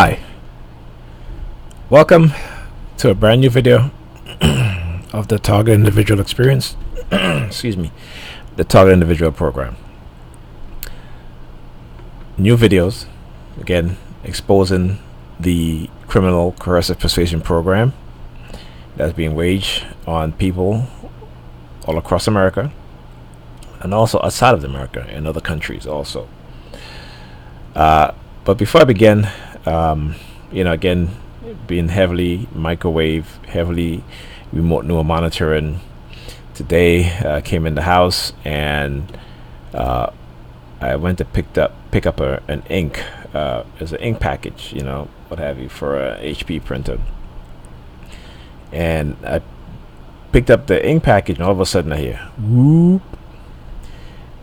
Hi, welcome to a brand new video of the Target Individual Experience. Excuse me, the Target Individual Program. New videos, again, exposing the Criminal Coercive Persuasion Program that's being waged on people all across America and also outside of America in other countries also. But before I begin, again, being heavily microwave, heavily remote neural monitoring. Today, I came in the house and I went to pick up an ink. There's an ink package, what have you, for a HP printer. And I picked up the ink package, and all of a sudden I hear whoop.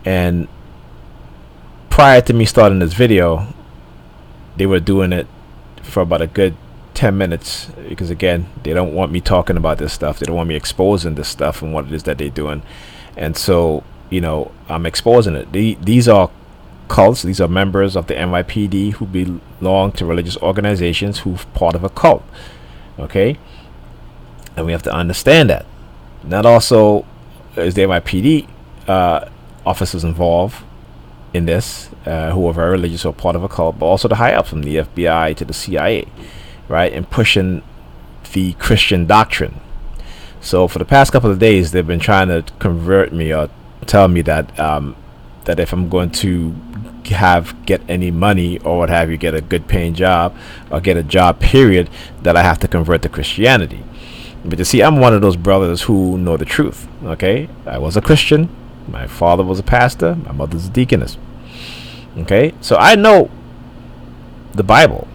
And prior to me starting this video, they were doing it for about a good 10 minutes because, again, they don't want me talking about this stuff. They don't want me exposing this stuff and what it is that they're doing. And so, I'm exposing it. These are cults. These are members of the NYPD who belong to religious organizations who're part of a cult. Okay? And we have to understand that. Not also is the NYPD officers involved in this who are very religious or part of a cult, but also the high ups from the FBI to the CIA, right, and pushing the Christian doctrine. So for the past couple of days, they've been trying to convert me or tell me that that if I'm going to get any money or what have you, get a good paying job or get a job period, that I have to convert to Christianity. But you see, I'm one of those brothers who know the truth. Okay, I was a Christian. My father was a pastor. My mother's a deaconess. Okay, so I know the Bible,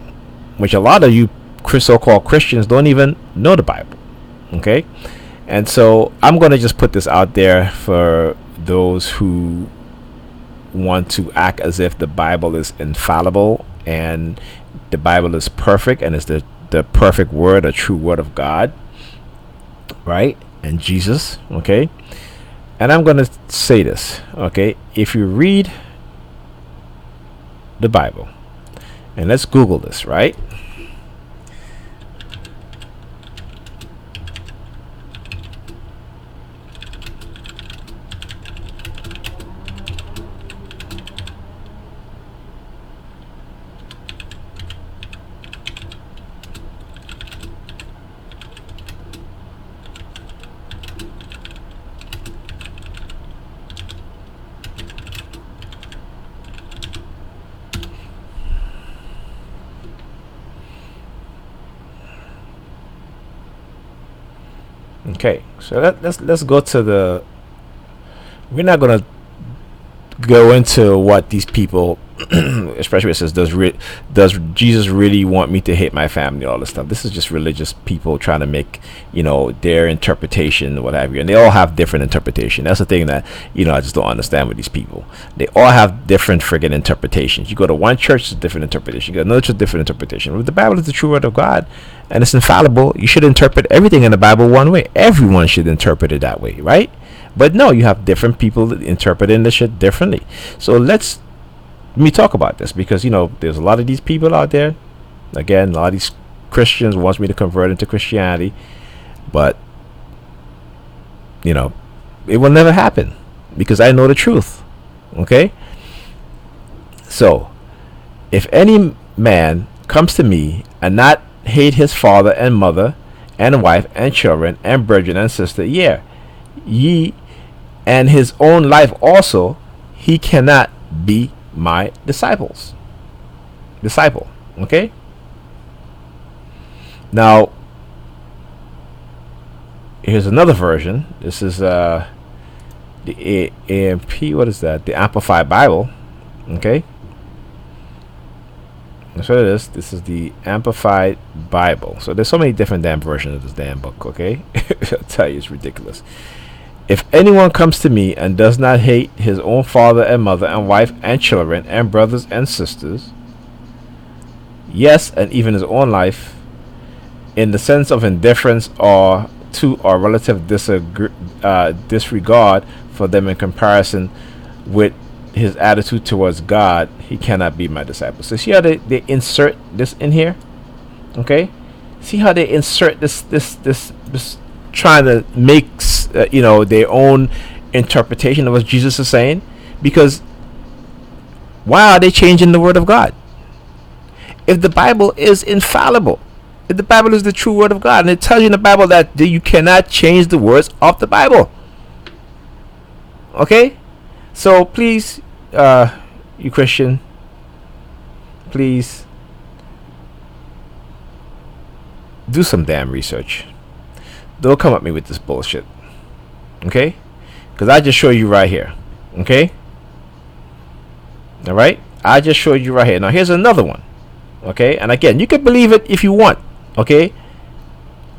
which a lot of you so-called Christians don't even know the Bible. Okay, and so I'm going to just put this out there for those who want to act as if the Bible is infallible and the Bible is perfect and is the perfect word, a true word of God, right? And Jesus, okay? And I'm going to say this, okay? If you read the Bible, and let's Google this, right? Okay, so let's go to the. We're not gonna go into what these people, especially it says, does Jesus really want me to hate my family? All this stuff. This is just religious people trying to make their interpretation, what have you, and they all have different interpretation. That's the thing that I just don't understand with these people. They all have different friggin' interpretations. You go to one church, it's a different interpretation. You go to another church, different interpretation. If the Bible is the true word of God and it's infallible, you should interpret everything in the Bible one way. Everyone should interpret it that way, right? But no, you have different people interpreting the shit differently. So let me talk about this, because there's a lot of these people out there. Again, a lot of these Christians wants me to convert into Christianity, but it will never happen because I know the truth. Okay? So, if any man comes to me and not hate his father and mother and wife and children and brethren and sister, ye and his own life also, he cannot be my disciple. Okay? Now, here's another version. This is the AMP. What is that? The Amplified Bible. Okay? That's what it is. This is the Amplified Bible. So there's so many different damn versions of this damn book. Okay? I'll tell you, it's ridiculous. If anyone comes to me and does not hate his own father and mother and wife and children and brothers and sisters, yes, and even his own life, in the sense of indifference or to or relative disregard for them in comparison with his attitude towards God, he cannot be my disciple. So see how they insert this in here? Okay? See how they insert this trying to make their own interpretation of what Jesus is saying? Because why are they changing the word of God? If the Bible is infallible, if the Bible is the true word of God, and it tells you in the Bible that you cannot change the words of the Bible. Okay? So please, you Christian, please do some damn research. Don't come at me with this bullshit. Okay? Because I just showed you right here. Okay? Alright? I just showed you right here. Now here's another one. Okay? And again, you can believe it if you want. Okay?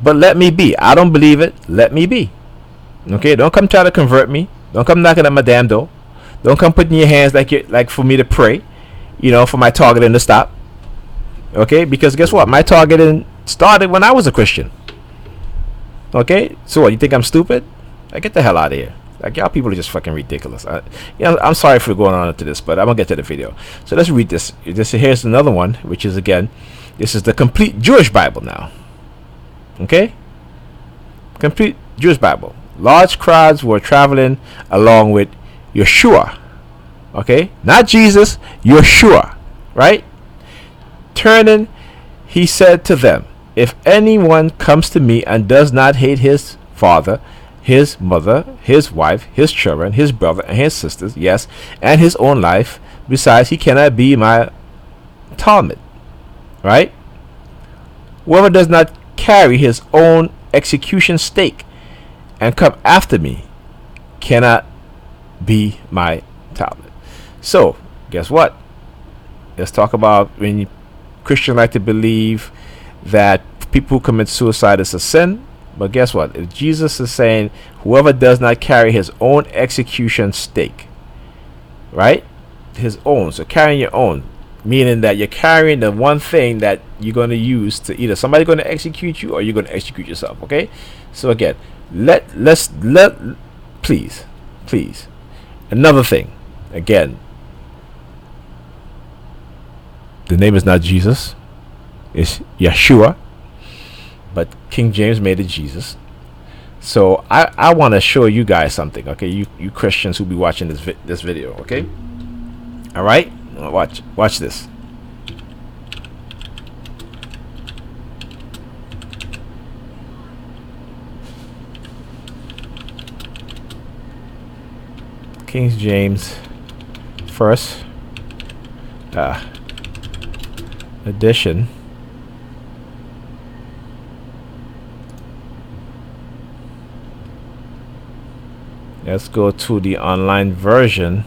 But let me be. I don't believe it. Let me be. Okay? Don't come try to convert me. Don't come knocking at my damn door. Don't come putting your hands like for me to pray, for my targeting to stop. Okay? Because guess what? My targeting started when I was a Christian. Okay? So what? You think I'm stupid? Get the hell out of here. Y'all people are just fucking ridiculous. I'm sorry for going on into this, but I'm gonna get to the video. So let's read this. Here's another one, which is again, this is the complete Jewish Bible now. Okay? Complete Jewish Bible. Large crowds were traveling along with Yeshua. Okay? Not Jesus, Yeshua. Right? Turning, he said to them, if anyone comes to me and does not hate his father, his mother, his wife, his children, his brother, and his sisters, yes, and his own life, besides, he cannot be my Talmud. Right? Whoever does not carry his own execution stake and come after me cannot be my Talmud. So, guess what? Let's talk about when Christians like to believe that people who commit suicide is a sin. But guess what? If Jesus is saying whoever does not carry his own execution stake, right? His own. So carrying your own, meaning that you're carrying the one thing that you're going to use to either somebody going to execute you or you're going to execute yourself. Okay? So again, please. Another thing, again, the name is not Jesus. It's Yeshua. But King James made it Jesus. So I want to show you guys something, okay? You Christians who be watching this video, okay? All right, watch this. King James first edition. Let's go to the online version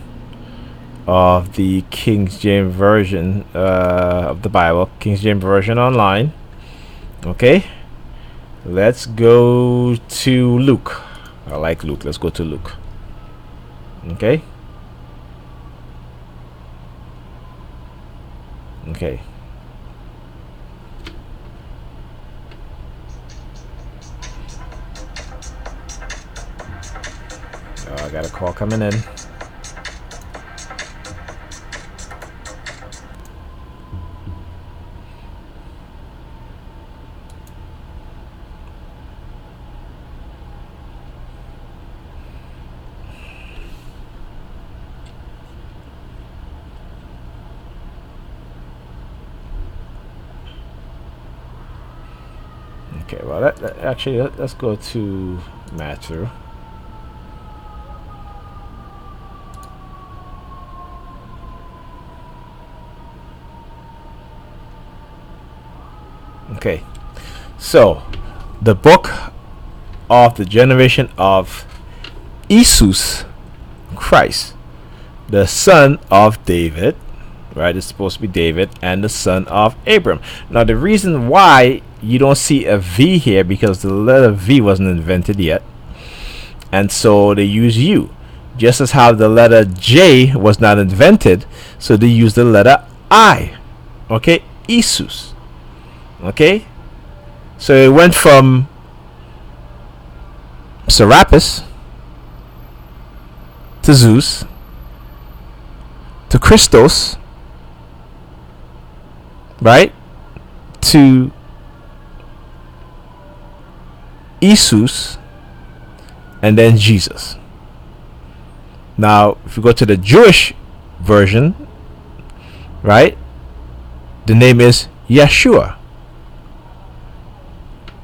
of the King James version of the Bible. King James version online. Okay. Let's go to Luke. I like Luke. Let's go to Luke. Okay. Okay. I got a call coming in. Okay, well, let's go to Matthew. Okay, so the book of the generation of Jesus Christ, the son of David, right? It's supposed to be David, and the son of Abram. Now, the reason why you don't see a V here, because the letter V wasn't invented yet, and so they use U. Just as how the letter J was not invented, so they use the letter I. Okay, Jesus. Okay, so it went from Serapis to Zeus to Christos, right? To Jesus, and then Jesus. Now, if you go to the Jewish version, right, the name is Yeshua.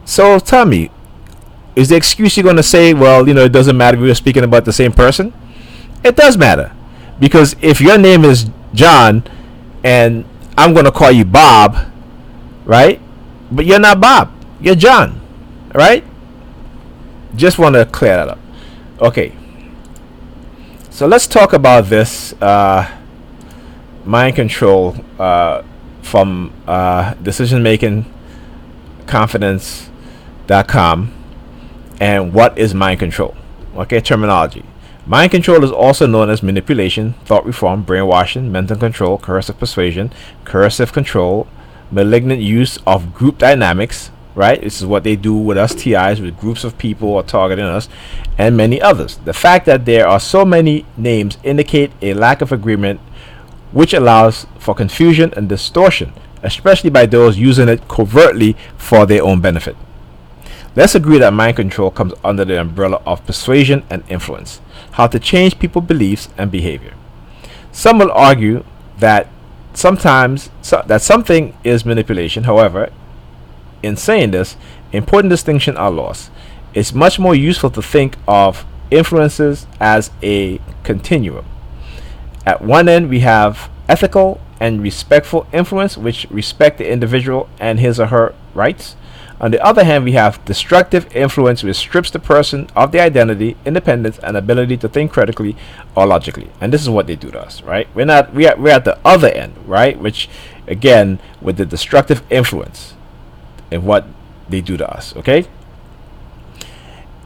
So tell me, is the excuse you're going to say, well, it doesn't matter if we're speaking about the same person? It does matter. Because if your name is John and I'm going to call you Bob, right? But you're not Bob, you're John, right? Just want to clear that up. Okay. So let's talk about this mind control from decision-making confidence.com. And what is mind control? Okay, terminology. Mind control is also known as manipulation, thought reform, brainwashing, mental control, coercive persuasion, coercive control, malignant use of group dynamics, right? This is what they do with us TIs, with groups of people are targeting us, and many others. The fact that there are so many names indicate a lack of agreement, which allows for confusion and distortion, especially by those using it covertly for their own benefit. Let's agree that mind control comes under the umbrella of persuasion and influence, how to change people's beliefs and behavior. Some will argue that something is manipulation. However, in saying this, important distinctions are lost. It's much more useful to think of influences as a continuum. At one end, we have ethical and respectful influence, which respect the individual and his or her rights. On the other hand, we have destructive influence, which strips the person of their identity, independence, and ability to think critically or logically. And this is what they do to us, right? We're at the other end, right? Which, again, with the destructive influence and what they do to us, okay?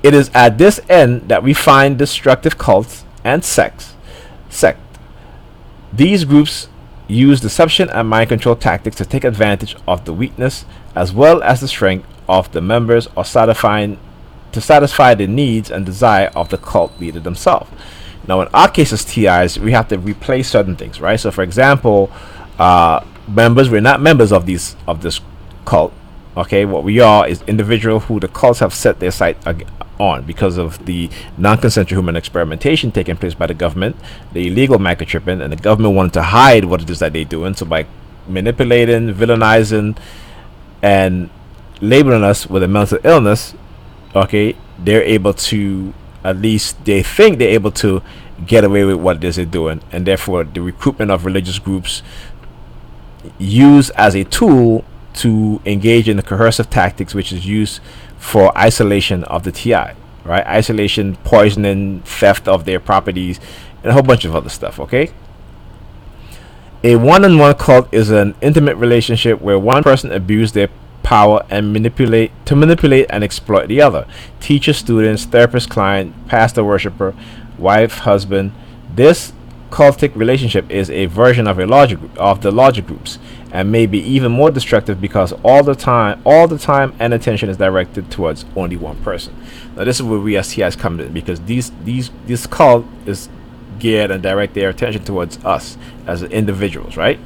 It is at this end that we find destructive cults and sect. These groups use deception and mind control tactics to take advantage of the weakness as well as the strength of the members or satisfy the needs and desire of the cult leader themselves. Now, in our cases, TIs, we have to replace certain things, right? So, for example, we're not members of this cult. Okay, what we are is individuals who the cults have set their sight on because of the non-consensual human experimentation taking place by the government, the illegal microchipping, and the government wanted to hide what it is that they're doing. So by manipulating, villainizing, and labeling us with a mental illness, okay, they're able to, at least they think they're able to get away with what it is they're doing, and therefore the recruitment of religious groups used as a tool to engage in the coercive tactics, which is used for isolation of the TI, right? Isolation, poisoning, theft of their properties, and a whole bunch of other stuff, okay? A one-on-one cult is an intimate relationship where one person abuses their power and manipulate and exploit the other. Teacher, students, therapist, client, pastor, worshiper, wife, husband. This cultic relationship is a version of the larger groups, and may be even more destructive because all the time and attention is directed towards only one person. Now, this is where we as TIs come in, because this cult is geared and direct their attention towards us as individuals, right?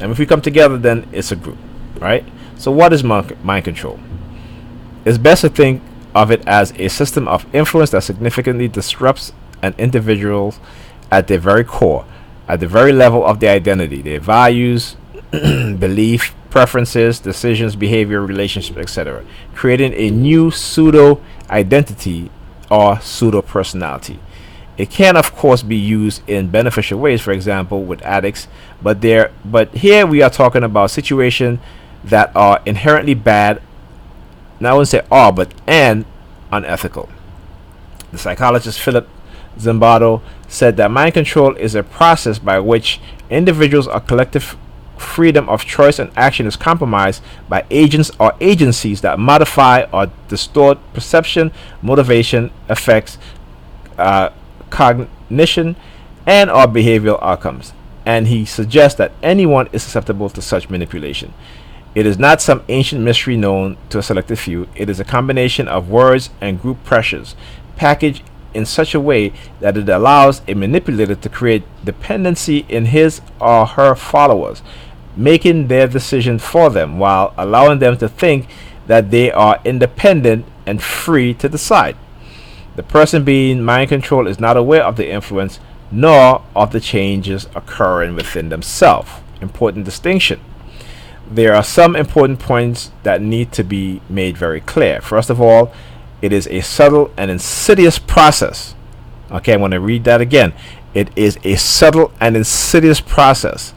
And if we come together, then it's a group, right? So what is mind control? It's best to think of it as a system of influence that significantly disrupts an individual at their very core, at the very level of their identity, their values, belief, preferences, decisions, behavior, relationships, etc., creating a new pseudo identity or pseudo personality. It can, of course, be used in beneficial ways, for example, with addicts, but here we are talking about situations that are inherently bad. Now I wouldn't say are, but and unethical. The psychologist Philip Zimbardo said that mind control is a process by which individuals or collective freedom of choice and action is compromised by agents or agencies that modify or distort perception, motivation, effects, cognition, and or behavioral outcomes. And he suggests that anyone is susceptible to such manipulation. It is not some ancient mystery known to a selected few. It is a combination of words and group pressures packaged in such a way that it allows a manipulator to create dependency in his or her followers, making their decision for them while allowing them to think that they are independent and free to decide. The person being mind controlled is not aware of the influence nor of the changes occurring within themselves. Important distinction. There are some important points that need to be made very clear. First of all, it is a subtle and insidious process. Okay, I'm going to read that again. It is a subtle and insidious process.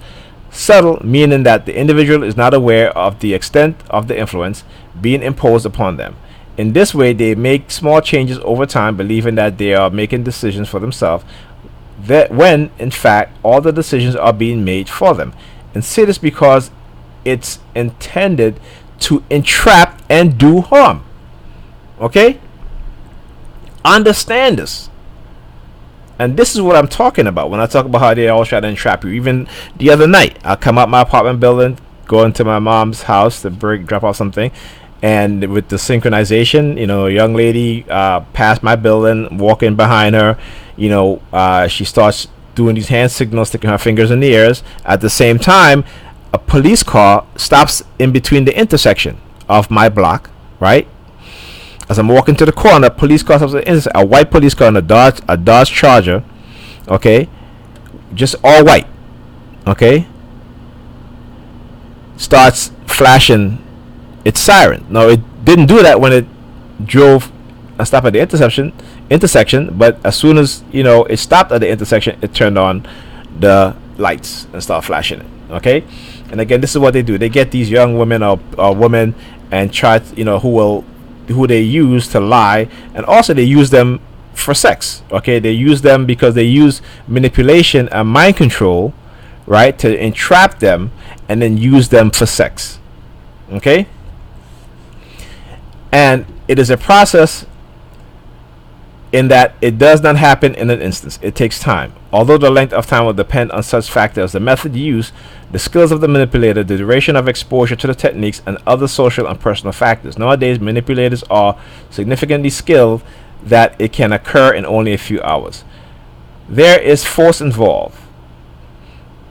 Subtle meaning that the individual is not aware of the extent of the influence being imposed upon them. In this way, they make small changes over time, believing that they are making decisions for themselves, that when in fact all the decisions are being made for them. Insidious because it's intended to entrap and do harm. Okay? Understand this. And this is what I'm talking about when I talk about how they all try to entrap you. Even the other night, I come out my apartment building, go into my mom's house to drop off something, and with the synchronization, a young lady passed my building, walking behind her, she starts doing these hand signals, sticking her fingers in the ears. At the same time, a police car stops in between the intersection of my block, right? As I'm walking to the corner, police car stops at the intersection. A white police car and a Dodge Charger, okay, just all white, okay, starts flashing its siren. No, it didn't do that when it drove and stopped at the intersection, but as soon as it stopped at the intersection, it turned on the lights and started flashing it. Okay, and again, this is what they do. They get these young women or women and try to, who they use to lie, and also they use them for sex. Okay, they use them because they use manipulation and mind control, right, to entrap them and then use them for sex. Okay, and it is a process in that it does not happen in an instance. It takes time. Although the length of time will depend on such factors as the method used, the skills of the manipulator, the duration of exposure to the techniques, and other social and personal factors. Nowadays, manipulators are significantly skilled that it can occur in only a few hours. There is force involved.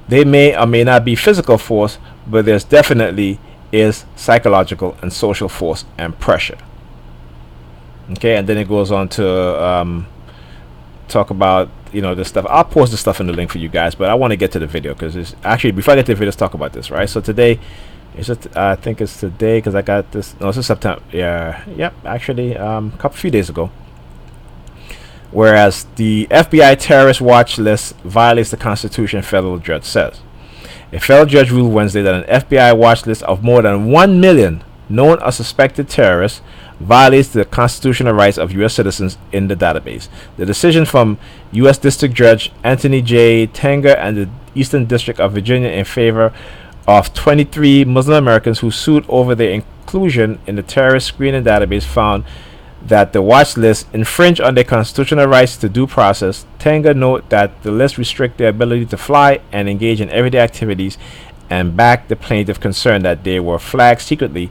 They may or may not be physical force, but there's definitely is psychological and social force and pressure. Okay, and then it goes on to talk about this stuff. I'll post the stuff in the link for you guys, but I want to get to the video because it's actually, before I get to the video, let's talk about this, right? So today, I think it's today because I got this. No, it's September. Yeah, yep. Actually, few days ago. Whereas the FBI terrorist watch list violates the Constitution, federal judge says. A federal judge ruled Wednesday that an FBI watch list of more than 1 million known or suspected terrorists violates the constitutional rights of U.S. citizens in the database. The decision from U.S. District Judge Anthony J. Tanger and the Eastern District of Virginia in favor of 23 Muslim Americans who sued over their inclusion in the terrorist screening database found that the watch list infringed on their constitutional rights to due process. Tanger noted that the list restrict their ability to fly and engage in everyday activities and backed the plaintiff concern that they were flagged secretly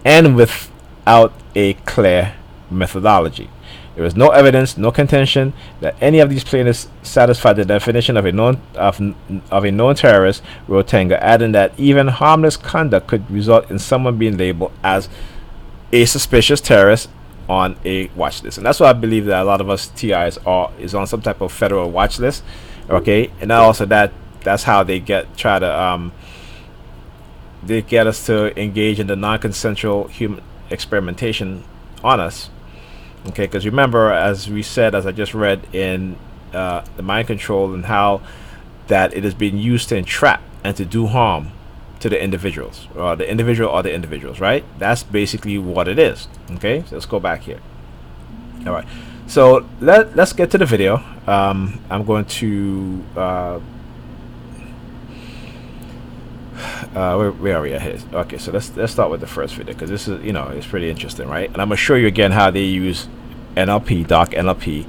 and without a clear methodology. There is no evidence, no contention that any of these plaintiffs satisfied the definition of a known terrorist, wrote Tanger, adding that even harmless conduct could result in someone being labeled as a suspicious terrorist on a watch list. And that's why I believe that a lot of us TIs is on some type of federal watch list. Okay, and also that's how they get us to engage in the non-consensual human experimentation on us. Okay, because remember, as we said, as I just read in the mind control, and how that it is being used to entrap and to do harm to the individuals, or the individuals, right? That's basically what it is. Okay, so let's go back here. All right, so let's get to the video. I'm going to where are we at here? Okay, so let's start with the first video, because this is it's pretty interesting, right? And I'm gonna show you again how they use NLP, dark NLP,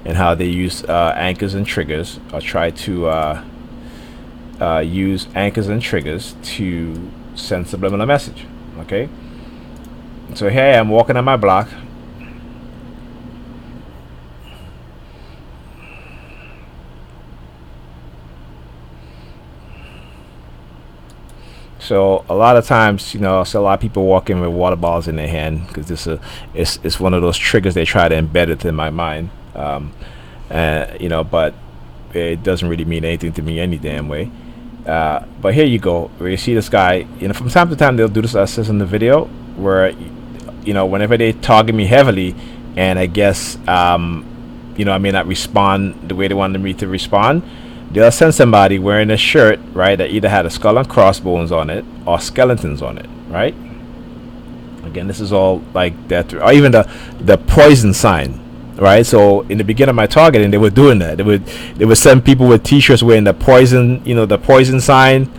and how they use anchors and triggers, or try to use anchors and triggers to send subliminal message. Okay, so here I am walking on my block, So a lot of times, you know, I see a lot of people walking with water bottles in their hand because it's one of those triggers they try to embed it in my mind. You know, but it doesn't really mean anything to me any damn way. But here you go, where you see this guy. You know, from time to time they'll do this, as in the video, where, you know, whenever they target me heavily, and I guess you know, I may not respond the way they wanted me to respond, they'll send somebody wearing a shirt, right, that either had a skull and crossbones on it or skeletons on it, right? Again, this is all like that, or even the poison sign, right? So in the beginning of my targeting, they were doing that. They would send people with T-shirts wearing the poison, you know, the poison sign,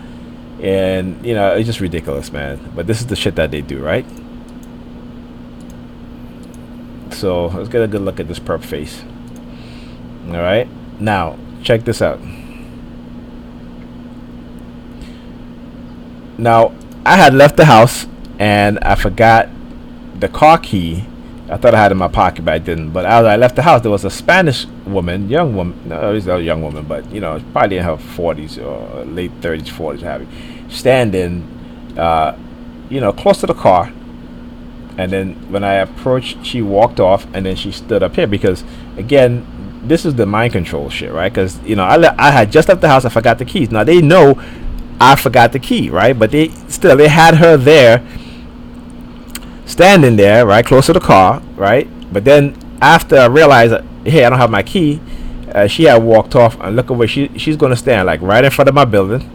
and you know, it's just ridiculous, man. But this is the shit that they do, right? So let's get a good look at this perp face. All right, now check this out. Now I had left the house and I forgot the car key. I thought I had it in my pocket, but I didn't. But as I left the house, there was a Spanish woman, young woman. No, it was not a young woman, but you know, probably in her 40s or late 30s, 40s, having, standing, you know, close to the car. And then when I approached, she walked off, and then she stood up here because, again, this is the mind control shit, right? Because, you know, I had just left the house. I forgot the keys. Now they know I forgot the key, right? But they had her there, standing there, right, close to the car, right? But then after I realized, hey, I don't have my key, she had walked off, and look at where she's gonna stand, like right in front of my building.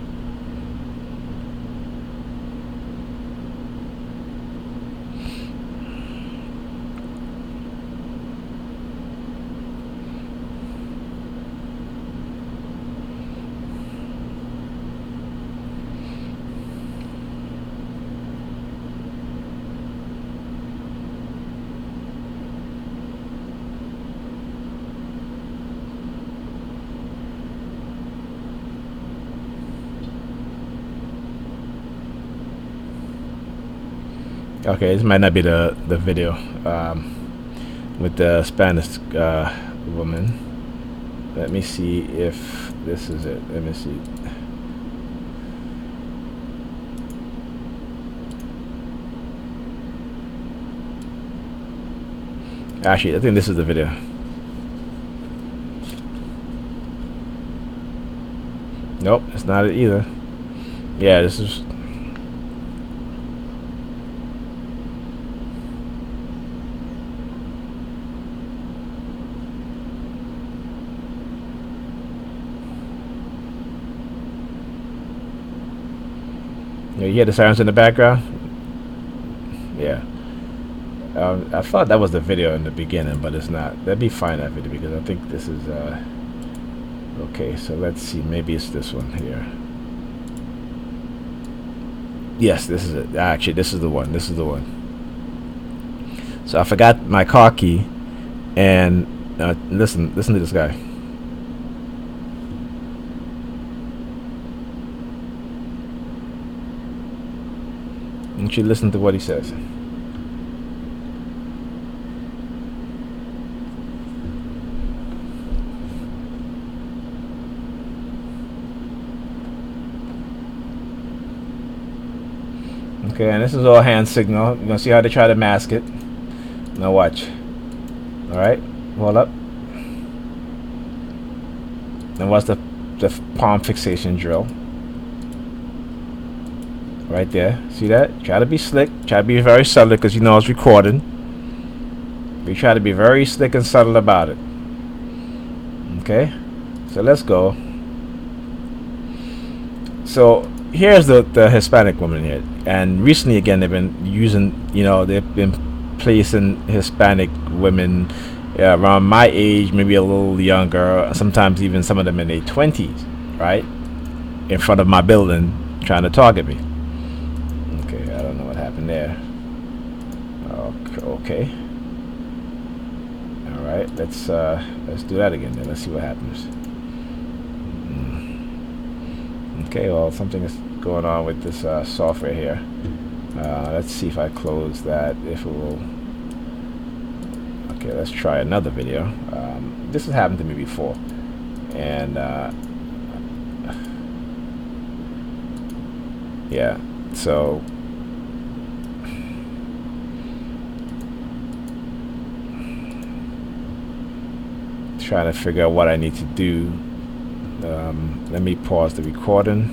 Okay, this might not be the video with the Spanish woman. Let me see if this is it. Let me see. Actually, I think this is the video. Nope, it's not it either. Yeah, this is. You hear the sirens in the background? Yeah. I thought that was the video in the beginning, but it's not. That'd be fine, that video, because I think this is okay, so let's see. Maybe it's this one here. Yes, this is it. Actually, this is the one. This is the one. So I forgot my car key, and listen to this guy. And you listen to what he says. Okay, and this is all hand signal. You're gonna see how they try to mask it. Now watch. Alright, hold up. Then what's the palm fixation drill? Right there. See that? Try to be slick. Try to be very subtle, because you know it's recording. We try to be very slick and subtle about it. Okay? So let's go. So here's the Hispanic woman here. And recently, again, they've been using, you know, they've been placing Hispanic women around my age, maybe a little younger, sometimes even some of them in their 20s, right? In front of my building, trying to target me. Okay, I don't know what happened there. Okay. All right, let's do that again. Then let's see what happens. Okay, well, something is going on with this software here. Let's see if I close that, if it will. Okay, let's try another video. This has happened to me before, and yeah, So trying to figure out what I need to do. Let me pause the recording.